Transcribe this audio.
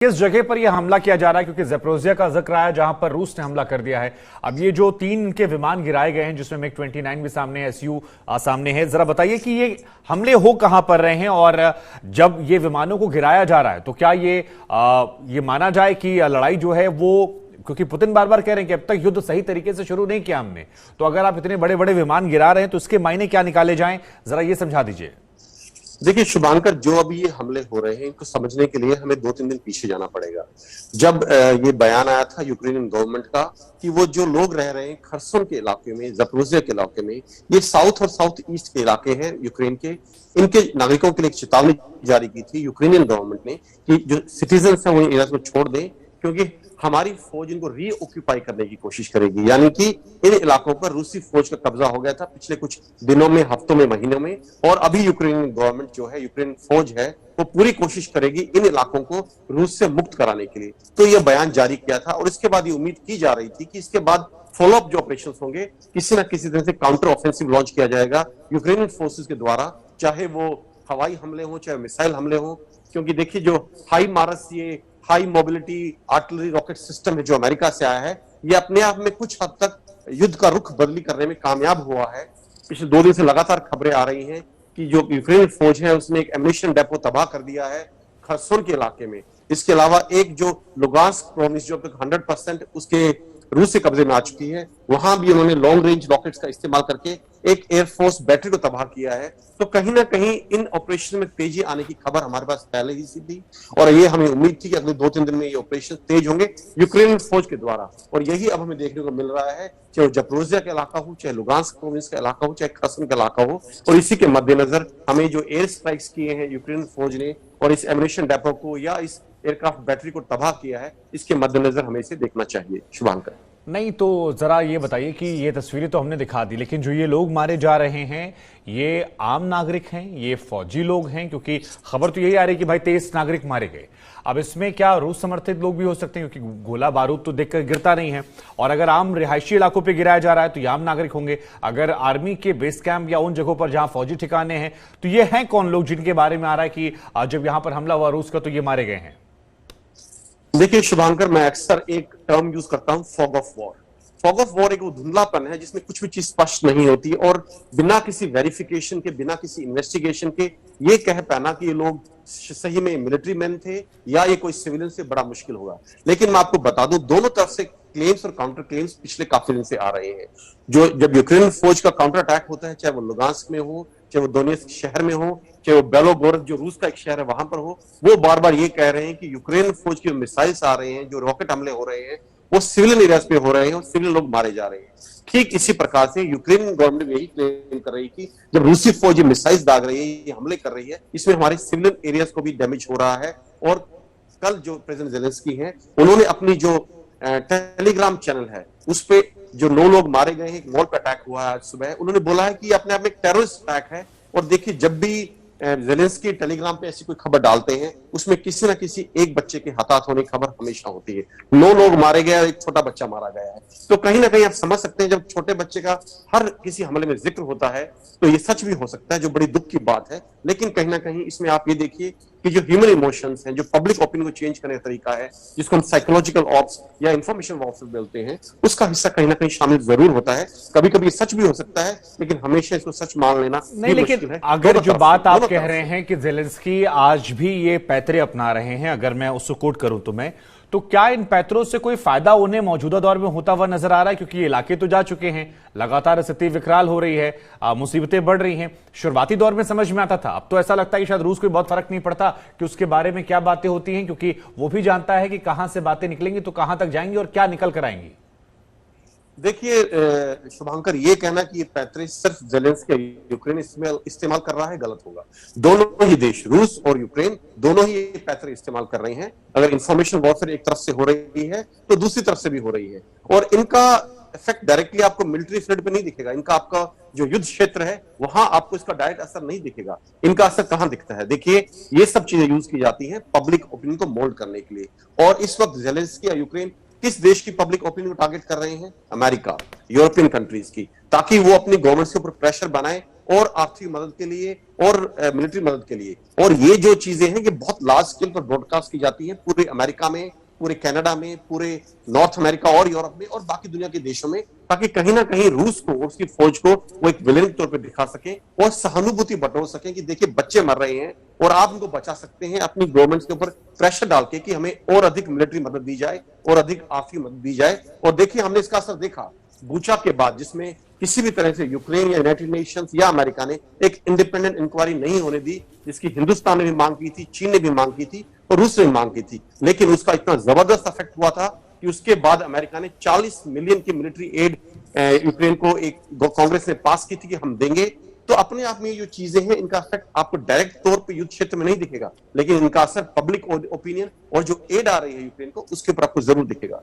किस जगह पर यह हमला किया जा रहा है, क्योंकि ज़ेपोरिज़िया का जिक्र आया जहां पर रूस ने हमला कर दिया है। अब ये जो 3 के विमान गिराए गए हैं जिसमें MiG-29 भी सामने है, एसयू सामने है, जरा बताइए कि ये हमले हो कहां पर रहे हैं और जब ये विमानों को गिराया जा रहा है तो क्या ये माना जाए कि लड़ाई जो है वो, क्योंकि पुतिन बार बार कह रहे हैं कि अब तक युद्ध सही तरीके से शुरू नहीं किया हमने, तो अगर आप इतने बड़े बड़े विमान गिरा रहे हैं तो इसके मायने क्या निकाले जाएं, जरा ये समझा दीजिए। देखिए शुभांकर, जो अभी ये हमले हो रहे हैं इनको समझने के लिए हमें 2-3 दिन पीछे जाना पड़ेगा। जब ये बयान आया था यूक्रेनियन गवर्नमेंट का कि वो जो लोग रह रहे हैं खरसन के इलाके में, ज़ेपोरिज़िया के इलाके में, ये साउथ और साउथ ईस्ट के इलाके हैं यूक्रेन के, इनके नागरिकों के लिए एक चेतावनी जारी की थी यूक्रेनियन गवर्नमेंट ने कि जो सिटीजन है वो एरिया को छोड़ दें, क्योंकि हमारी फौज इनको रीऑक्यूपाई करने की कोशिश करेगी। यानी कि इन इलाकों पर रूसी फौज का कब्जा हो गया था पिछले कुछ दिनों में, हफ्तों में, महीनों में, और अभी यूक्रेन गवर्नमेंट जो है, यूक्रेन फौज है, वो पूरी कोशिश करेगी इन इलाकों को रूस से मुक्त कराने के लिए। तो यह बयान जारी किया था और इसके बाद ये उम्मीद की जा रही थी कि इसके बाद फॉलोअप जो ऑपरेशन होंगे किसी ना किसी तरह से काउंटर ऑफेंसिव लॉन्च किया जाएगा यूक्रेनियन फोर्सेस के द्वारा, चाहे वो हवाई हमले हो चाहे मिसाइल हमले हो। क्योंकि देखिए जो हाई मारस, ये high mobility artillery rocket system है जो अमेरिका से आया है, ये अपने आप में कुछ हद तक युद्ध का रुख बदली करने में कामयाब हुआ है। पिछले 2 दिन से लगातार खबरें आ रही हैं कि जो यूक्रेन फौज है उसने एक एम्युनिशन डेपो तबाह कर दिया है खरसोन के इलाके में। इसके अलावा एक जो लुगांस्क प्रोविंस जो अब तक 100% उसके रूस के कब्जे में आ चुकी है, वहां भी उन्होंने लॉन्ग रेंज रॉकेट्स का इस्तेमाल करके एक एयरफोर्स बैटरी को तबाह किया है। तो कहीं ना कहीं इन ऑपरेशन में तेजी आने की खबर हमारे पास पहले ही से थी और ये हमें उम्मीद थी कि अगले 2-3 दिन में ये ऑपरेशन तेज होंगे यूक्रेन फौज के द्वारा। और यही अब हमें देखने को मिल रहा है, चाहे वो ज़ेपोरिज़िया का इलाका हो, चाहे लुगांस्क प्रोविंस का इलाका हो, चाहे खरसन का इलाका हो। और इसी के मद्देनजर हमें जो एयर स्ट्राइक्स किए हैं यूक्रेन फौज ने और इस एम्युनिशन डेपो को या इस एयरक्राफ्ट बैटरी को तबाह किया है, इसके मद्देनजर हमें इसे देखना चाहिए। शुभांकर, नहीं तो जरा ये बताइए कि ये तस्वीरें तो हमने दिखा दी, लेकिन जो ये लोग मारे जा रहे हैं ये आम नागरिक हैं, ये फौजी लोग हैं? क्योंकि खबर तो यही आ रही है कि भाई 23 नागरिक मारे गए। अब इसमें क्या रूस समर्थित लोग भी हो सकते हैं, क्योंकि गोला बारूद तो देखकर गिरता नहीं है। और अगर आम रिहायशी इलाकों पर गिराया जा रहा है तो ये आम नागरिक होंगे। अगर आर्मी के बेस कैंप या उन जगहों पर जहां फौजी ठिकाने हैं तो ये हैं कौन लोग जिनके बारे में आ रहा है कि जब यहां पर हमला हुआ रूस का तो ये मारे गए हैं? देखिए शुभांकर, मैं अक्सर एक टर्म यूज करता हूं, fog of war. Fog of war एक वो धुंधलापन है जिसमें कुछ भी चीज स्पष्ट नहीं होती और बिना किसी वेरिफिकेशन के, बिना किसी इन्वेस्टिगेशन के ये कह पाना कि ये लोग सही में मिलिट्री मैन थे या ये कोई सिविलियन से बड़ा मुश्किल होगा। लेकिन मैं आपको बता दूं, दोनों तरफ से क्लेम्स और काउंटर क्लेम्स पिछले काफी दिन से आ रहे हैं। जो जब यूक्रेन फौज का काउंटर अटैक होता है, चाहे वो लुगांस्क में हो, चाहे वो दोनेत्स्क शहर में हो, चाहे वो बेलोगोरद जो रूस का एक शहर है वहां पर हो, वो बार बार ये कह रहे हैं कि यूक्रेन फौज की मिसाइल्स आ रहे हैं, जो रॉकेट हमले हो रहे हैं वो सिविलियन एरियाज पे हो रहे हैं और सिविलियन लोग मारे जा रहे हैं। ठीक इसी प्रकार से यूक्रेन गवर्नमेंट यही क्लेम कर रही थी, जब रूसी फौज मिसाइल्स दाग रही है, ये हमले कर रही है, इसमें हमारे सिविलियन एरियाज को भी डैमेज हो रहा है। और कल जो प्रेसिडेंट ज़ेलेंस्की हैं उन्होंने अपनी जो टेलीग्राम चैनल है उस पे जो 9 लोग मारे गए हैं, एक मॉल पे अटैक हुआ है आज सुबह, उन्होंने बोला है कि अपने आप में टेररिस्ट अटैक है। और देखिए, जब भी ज़ेलेंस्की टेलीग्राम पे ऐसी कोई खबर डालते हैं उसमें किसी ना किसी एक बच्चे के हताहत होने की खबर हमेशा होती है। 9 लोग मारे गए और एक छोटा बच्चा मारा गया है। तो कहीं ना कहीं आप समझ सकते हैं, जब छोटे बच्चे का हर किसी हमले में जिक्र होता है तो ये सच भी हो सकता है, जो बड़ी दुख की बात है। लेकिन कहीं ना कहीं इसमें आप ये देखिए कि जो ह्यूमन इमोशंस हैं, जो पब्लिक ओपिनियन को चेंज करने का तरीका है, जिसको हम साइकोलॉजिकल ऑप्स या इंफॉर्मेशन ऑप्स बोलते हैं, उसका हिस्सा कहीं ना कहीं शामिल जरूर होता है। कभी कभी सच भी हो सकता है, लेकिन हमेशा इसको सच मान लेना नहीं। लेकिन अगर जो बात आप कह रहे हैं कि ज़ेलेंस्की आज भी ये पैतरे अपना रहे हैं, अगर मैं उसको कोट करूं तो क्या इन पैतरों से कोई फायदा उन्हें मौजूदा दौर में होता हुआ नजर आ रहा है? क्योंकि ये इलाके तो जा चुके हैं, लगातार स्थिति विकराल हो रही है, मुसीबतें बढ़ रही हैं। शुरुआती दौर में समझ में आता था, अब तो ऐसा लगता है कि शायद रूस को बहुत फर्क नहीं पड़ता कि उसके बारे में क्या बातें होती हैं, क्योंकि वो भी जानता है कि कहां से बातें निकलेंगी तो कहां तक जाएंगी और क्या निकल कर आएंगी। देखिए शुभांकर, ये कहना कि ये पैतरे सिर्फ ज़ेलेंस्की यूक्रेन इस्तेमाल कर रहा है, गलत होगा। दोनों ही देश, रूस और यूक्रेन, दोनों ही ये पैतरे इस्तेमाल कर रहे हैं। अगर इंफॉर्मेशन वॉरफेयर एक तरफ से हो रही है तो दूसरी तरफ से भी हो रही है। और इनका इफेक्ट डायरेक्टली आपको मिलिट्री फ्रंट पे नहीं दिखेगा, इनका आपका जो युद्ध क्षेत्र है वहां आपको इसका डायरेक्ट असर नहीं दिखेगा। इनका असर कहां दिखता है? देखिए, ये सब चीजें यूज की जाती हैं पब्लिक ओपिनियन को मोल्ड करने के लिए। और इस वक्त ज़ेलेंस्की या यूक्रेन किस देश की पब्लिक ओपिनियन को टारगेट कर रहे हैं? अमेरिका, यूरोपियन कंट्रीज की, ताकि वो अपनी गवर्नमेंट के ऊपर प्रेशर बनाए और आर्थिक मदद के लिए और मिलिट्री मदद के लिए। और ये जो चीजें हैं ये बहुत लार्ज स्केल पर ब्रॉडकास्ट की जाती हैं पूरे अमेरिका में, पूरे कनाडा में, पूरे नॉर्थ अमेरिका और यूरोप में और बाकी दुनिया के देशों में, ताकि कहीं ना कहीं रूस को, उसकी फौज को वो एक विलेन के तौर पर दिखा सके और सहानुभूति बटोर सके कि देखिए बच्चे मर रहे हैं और आप उनको बचा सकते हैं अपनी गवर्नमेंट्स के ऊपर प्रेशर डाल के कि हमें और अधिक मिलिट्री मदद दी जाए और अधिक आर्थिक मदद दी जाए। और देखिए हमने इसका असर देखा बूचा के बाद, जिसमें किसी भी तरह से यूक्रेन या यूनाइटेड नेशंस या अमेरिका ने एक इंडिपेंडेंट इंक्वायरी नहीं होने दी, जिसकी हिंदुस्तान ने भी मांग की थी, चीन ने भी मांग की थी और रूस ने भी मांग की थी। लेकिन उसका इतना जबरदस्त इफेक्ट हुआ था कि उसके बाद अमेरिका ने 40 मिलियन की मिलिट्री एड यूक्रेन को एक कांग्रेस ने पास की थी कि हम देंगे। तो अपने आप में ये जो चीजें हैं इनका इफेक्ट आपको डायरेक्ट तौर पे युद्ध क्षेत्र में नहीं दिखेगा, लेकिन इनका असर पब्लिक ओपिनियन और जो एड आ रही है यूक्रेन को उसके ऊपर आपको जरूर दिखेगा।